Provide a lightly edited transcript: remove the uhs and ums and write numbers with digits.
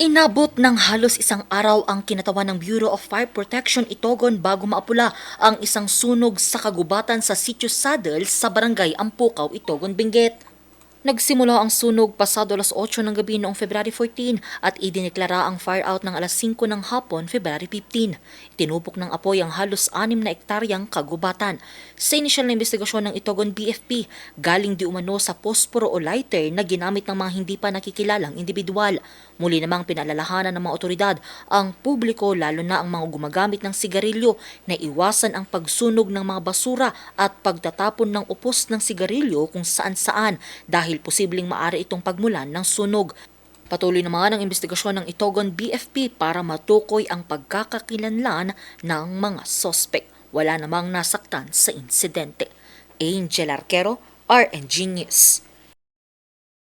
Inabot ng halos isang araw ang kinatawan ng Bureau of Fire Protection Itogon bago maapula ang isang sunog sa kagubatan sa Sitio Saddle sa Barangay Ampukaw, Itogon, Benguet. Nagsimula ang sunog pasado alas 8 ng gabi noong February 14 at idineklara ang fire out ng alas 5 ng hapon, February 15. Tinupok ng apoy ang halos 6 na ektaryang kagubatan. Sa inisyal na investigasyon ng Itogon BFP, galing di umano sa posporo o lighter na ginamit ng mga hindi pa nakikilalang individual. Muli namang pinaalalahanan ng mga otoridad ang publiko lalo na ang mga gumagamit ng sigarilyo na iwasan ang pagsunog ng mga basura at pagtatapon ng upos ng sigarilyo kung saan-saan dahil posibleng maaari itong pagmulan ng sunog. Patuloy naman ang investigasyon ng Itogon BFP para matukoy ang pagkakakilanlan ng mga sospek. Wala namang nasaktan sa insidente. Angel Arquero, RNG News.